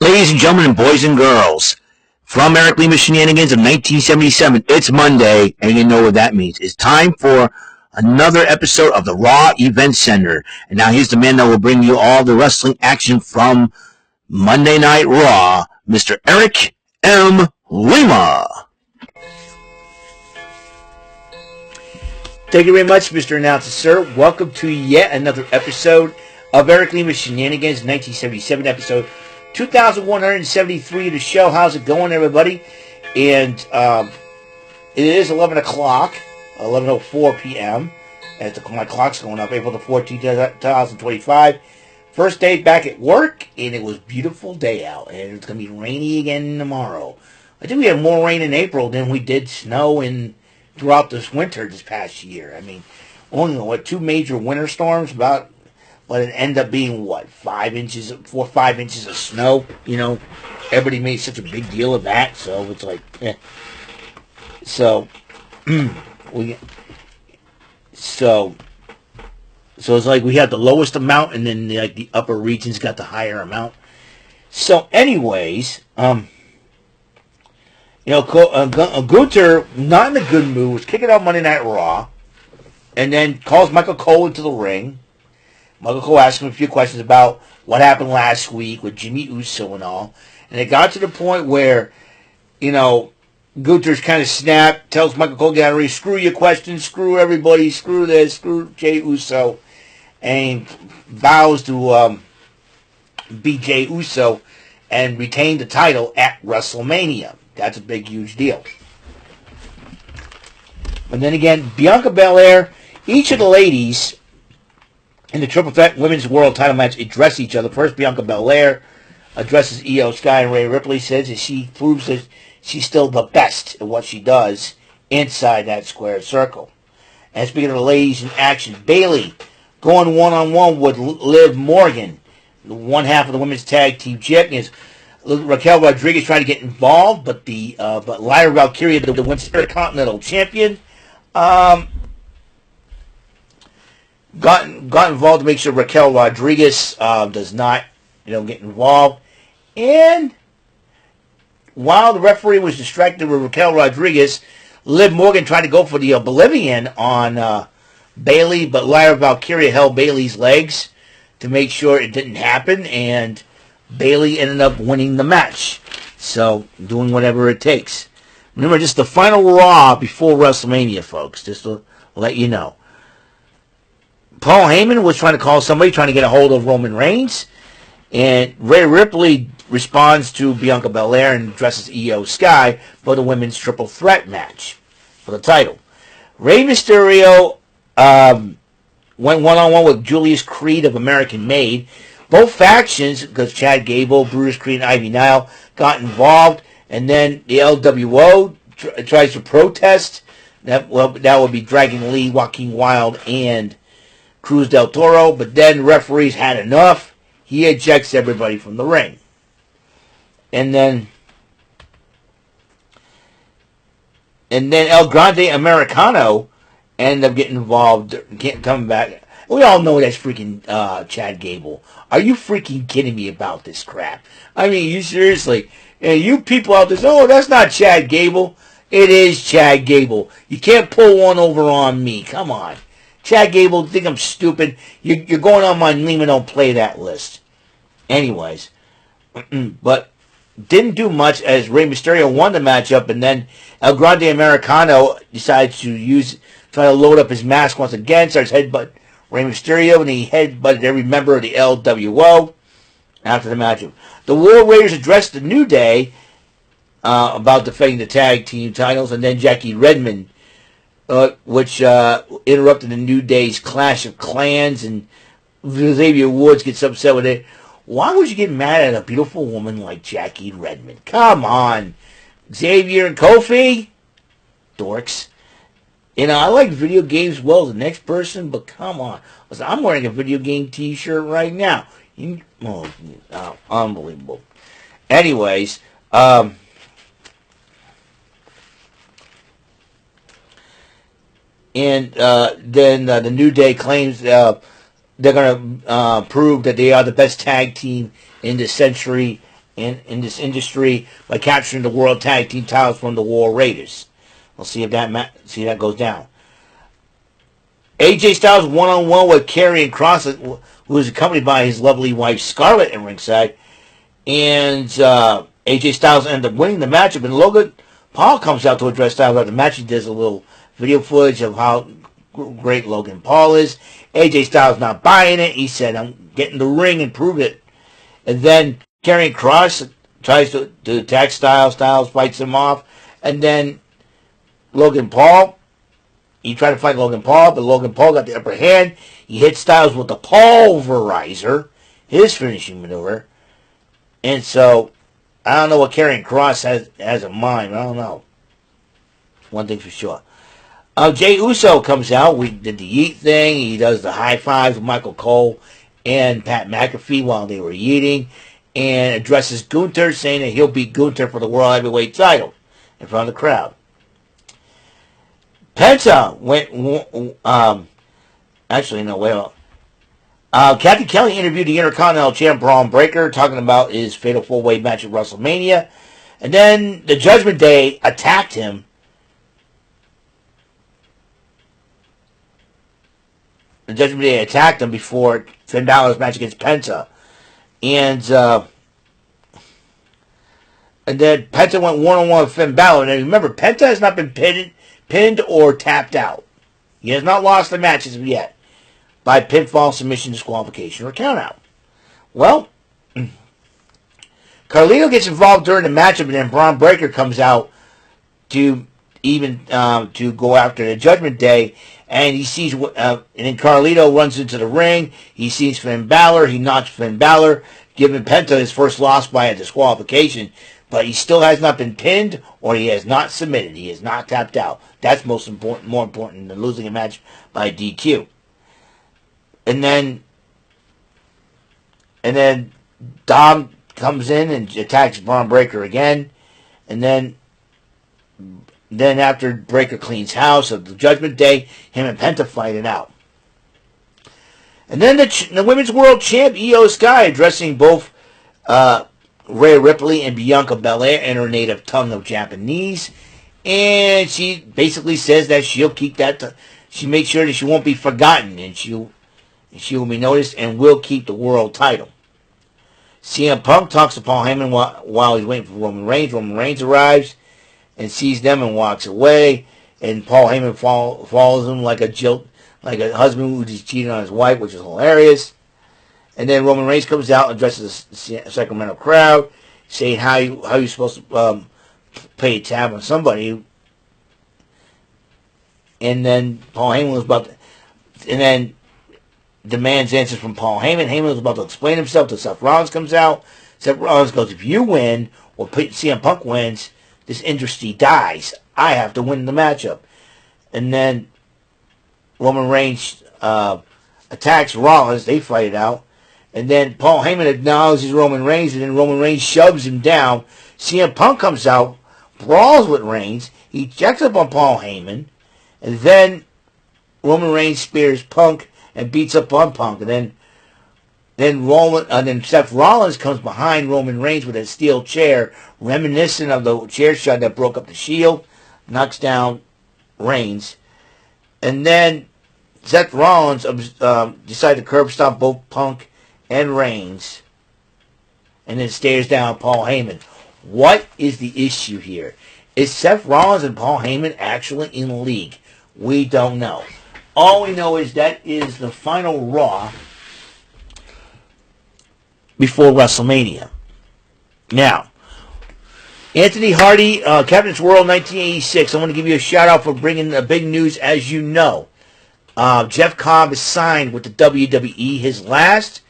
Ladies and gentlemen, boys and girls, from Eric Lima Shenanigans of 1977, it's Monday, and you know what that means. It's time for another episode of the Raw Event Center. And now here's the man that will bring you all the wrestling action from Monday Night Raw, Mr. Eric M. Lima. Thank you very much, Mr. Announcer, sir. Welcome to yet another episode of Eric Lima Shenanigans, 1977 episode 2173 of the show. How's it going, everybody? And it is 11 o'clock, 11:04 p.m. As my clock's going up, April the 14th, 2025. First day back at work, and it was a beautiful day out. And it's going to be rainy again tomorrow. I think we had more rain in April than we did snow throughout this winter this past year. I mean, only, 2 major winter storms, but it ended up being, 5 inches, 4 or 5 inches of snow. You know, everybody made such a big deal of that, so it's like, So, So it's like we had the lowest amount, and then the upper regions got the higher amount. So anyways, Gunther, not in a good mood, was kicking out Monday Night Raw, and then calls Michael Cole into the ring. Michael Cole asked him a few questions about what happened last week with Jimmy Uso and all. And it got to the point where, Gunther's kind of snapped, tells Michael Cole, get out of here, screw your questions, screw everybody, screw this, screw Jey Uso, and vows to beat Jey Uso and retain the title at WrestleMania. That's a big, huge deal. And then again, Bianca Belair, each of the ladies in the Triple Threat Women's World Title match address each other. First, Bianca Belair addresses Io Sky and Rhea Ripley, says that she proves that she's still the best at what she does inside that square circle. And speaking of the ladies in action, Bayley going one-on-one with Liv Morgan, one half of the women's tag team champions. Raquel Rodriguez trying to get involved, but Lyra Valkyria, the women's Intercontinental champion, got involved to make sure Raquel Rodriguez does not, get involved. And while the referee was distracted with Raquel Rodriguez, Liv Morgan tried to go for the Oblivion on Bayley, but Lyra Valkyria held Bayley's legs to make sure it didn't happen, and Bayley ended up winning the match. So, doing whatever it takes. Remember, just the final Raw before WrestleMania, folks, just to let you know. Paul Heyman was trying to call somebody, trying to get a hold of Roman Reigns. And Rhea Ripley responds to Bianca Belair and addresses Io Sky for the women's triple threat match for the title. Rey Mysterio went one-on-one with Julius Creed of American Made. Both factions, because Chad Gable, Brutus Creed, and Ivy Nile got involved. And then the LWO tries to protest. That would be Dragon Lee, Joaquin Wilde, and Cruz del Toro, but then the referees had enough. He ejects everybody from the ring. And then El Grande Americano ended up getting involved, coming back. We all know that's freaking Chad Gable. Are you freaking kidding me about this crap? I mean, you seriously? You people out there, oh, that's not Chad Gable. It is Chad Gable. You can't pull one over on me. Come on. Chad Gable, think I'm stupid? You're going on my Lima Don't Play That list. Anyways, but didn't do much as Rey Mysterio won the matchup, and then El Grande Americano decides to try to load up his mask once again, starts headbutt Rey Mysterio, and he headbutted every member of the LWO after the matchup. The War Raiders addressed the New Day about defending the tag team titles, and then Jackie Redmond, which interrupted the New Day's Clash of Clans, and Xavier Woods gets upset with it. Why would you get mad at a beautiful woman like Jackie Redmond? Come on. Xavier and Kofi? Dorks. I like video games well as the next person, but come on. Listen, I'm wearing a video game t-shirt right now. Unbelievable. Anyways, And then the New Day claims they're going to prove that they are the best tag team in the century in this industry by capturing the World Tag Team titles from the War Raiders. We'll see if that goes down. AJ Styles one-on-one with Karrion Kross, who is accompanied by his lovely wife Scarlett in ringside. And AJ Styles ended up winning the matchup, and Logan Paul comes out to address Styles after the match. He does a little video footage of how great Logan Paul is. AJ Styles not buying it. He said, I'm getting the ring and prove it. And then Karrion Kross tries to attack Styles. Styles fights him off. And then Logan Paul, he tried to fight Logan Paul, but Logan Paul got the upper hand. He hit Styles with the pulverizer, his finishing maneuver. And so, I don't know what Karrion Kross has in mind. I don't know. One thing for sure. Jey Uso comes out. We did the yeet thing. He does the high fives with Michael Cole and Pat McAfee while they were yeeting. And addresses Gunther, saying that he'll beat Gunther for the World Heavyweight title in front of the crowd. Penta went, Kathy Kelly interviewed the Intercontinental Champ Braun Breaker, talking about his Fatal 4-Way match at WrestleMania. And then the Judgment Day attacked him. The Judgment Day attacked him before Finn Balor's match against Penta. And then Penta went one-on-one with Finn Balor. And remember, Penta has not been pinned or tapped out. He has not lost the matches yet by pinfall, submission, disqualification, or countout. Well, Carlito gets involved during the matchup, and then Braun Breaker comes out to go after the Judgment Day, and he sees, and then Carlito runs into the ring. He sees Finn Balor. He knocks Finn Balor, giving Penta his first loss by a disqualification. But he still has not been pinned, or he has not submitted. He has not tapped out. That's more important than losing a match by DQ. And then Dom comes in and attacks Braun Breaker again. And then after Breaker cleans house of the Judgment Day, him and Penta fight it out. And then the Women's World Champ, Io Sky, addressing both Rhea Ripley and Bianca Belair in her native tongue of Japanese. And she basically says that she'll keep that, she makes sure that she won't be forgotten, and she will be noticed and will keep the world title. CM Punk talks to Paul Heyman while he's waiting for Roman Reigns. Roman Reigns arrives and sees them and walks away. And Paul Heyman follows him like a husband who's cheating on his wife, which is hilarious. And then Roman Reigns comes out and addresses the Sacramento crowd, saying how you supposed to pay a tab on somebody. And then Paul Heyman was about to, and then demands answers from Paul Heyman. Heyman was about to explain himself till Seth Rollins comes out. Seth Rollins goes, if you win, or CM Punk wins, this industry dies. I have to win the matchup. And then Roman Reigns attacks Rollins. They fight it out. And then Paul Heyman acknowledges Roman Reigns, and then Roman Reigns shoves him down. CM Punk comes out, brawls with Reigns. He checks up on Paul Heyman. And then Roman Reigns spears Punk and beats up on Punk. And then Seth Rollins comes behind Roman Reigns with a steel chair, reminiscent of the chair shot that broke up the Shield, knocks down Reigns. And then Seth Rollins decides to curb stomp both Punk and Reigns, and then stares down Paul Heyman. What is the issue here? Is Seth Rollins and Paul Heyman actually in the league? We don't know. All we know is that is the final Raw before WrestleMania. Now, Anthony Hardy, Captain's World 1986. I want to give you a shout out for bringing the big news. As you know, Jeff Cobb is signed with the WWE. His last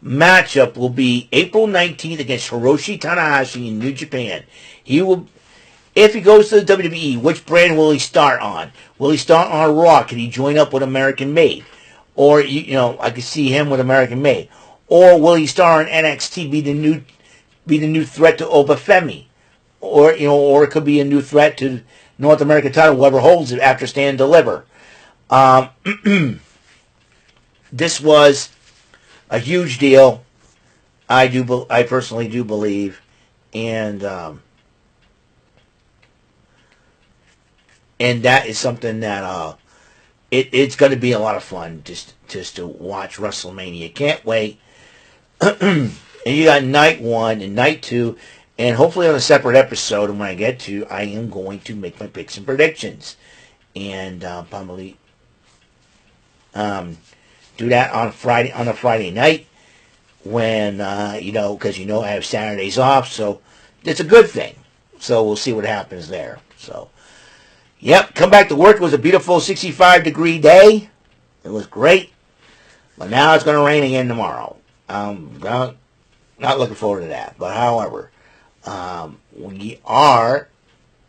matchup will be April 19th against Hiroshi Tanahashi in New Japan. He will, if he goes to the WWE, which brand will he start on? Will he start on Raw? Can he join up with American Made? Or, I could see him with American Made. Or will he start on NXT, be the new threat to Obafemi? Or it could be a new threat to North American title, whoever holds it after Stand and Deliver. This was a huge deal. I personally do believe, and that is something that it's going to be a lot of fun just to watch WrestleMania. Can't wait. And you got night 1 and night 2, and hopefully on a separate episode. And when I get to, I am going to make my picks and predictions, and probably do that on a Friday night when because I have Saturdays off, so it's a good thing. So we'll see what happens there. So, yep, come back to work. It was a beautiful 65-degree day. It was great, but now it's going to rain again tomorrow. Not looking forward to that. But however, we are,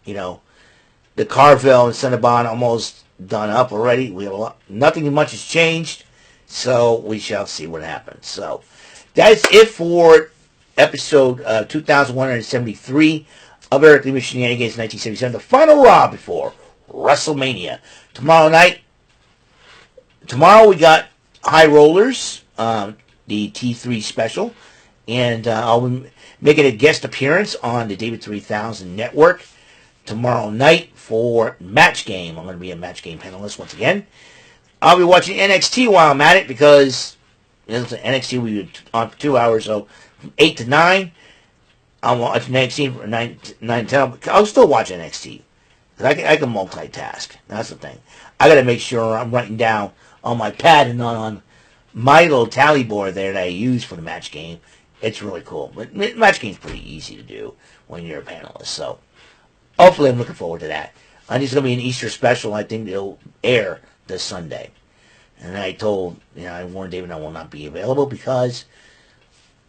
the Carvel and Cinnabon almost done up already. Nothing much has changed, so we shall see what happens. So that's it for episode 2173 of Eric Lima Shenanigans 1977, the final Raw before WrestleMania. Tomorrow we got High Rollers, the T3 special, and I'll be making a guest appearance on the David 3000 network tomorrow night for Match Game. I'm going to be a Match Game panelist once again. I'll be watching NXT while I'm at it because NXT will be on for 2 hours, so from 8 to 9, I'm watching NXT from 9 to 10. I'll still watch NXT. I can multitask. That's the thing. I got to make sure I'm writing down on my pad and not on my little tally board there that I use for the Match Game. It's really cool. But Match Game's pretty easy to do when you're a panelist, so hopefully I'm looking forward to that. And it's going to be an Easter special. I think it'll air this Sunday. And I warned David I will not be available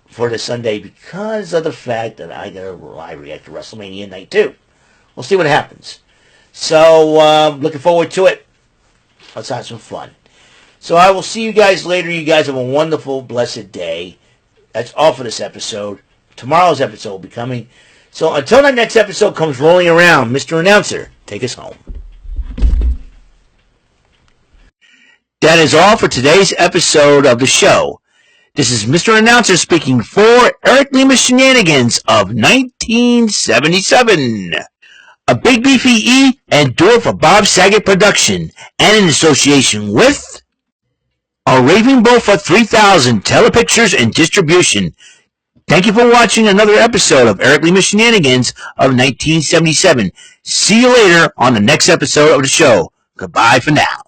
for this Sunday because of the fact that I got to live react to WrestleMania Night 2. We'll see what happens. So, looking forward to it. Let's have some fun. So I will see you guys later. You guys have a wonderful, blessed day. That's all for this episode. Tomorrow's episode will be coming. So until that next episode comes rolling around, Mr. Announcer, take us home. That is all for today's episode of the show. This is Mr. Announcer speaking for Eric Lima Shenanigans of 1977. A Big Beefy E and do it for Bob Saget production and in association with a Raving Bull for 3000 Telepictures and Distribution. Thank you for watching another episode of Eric Lima Shenanigans of 1977. See you later on the next episode of the show. Goodbye for now.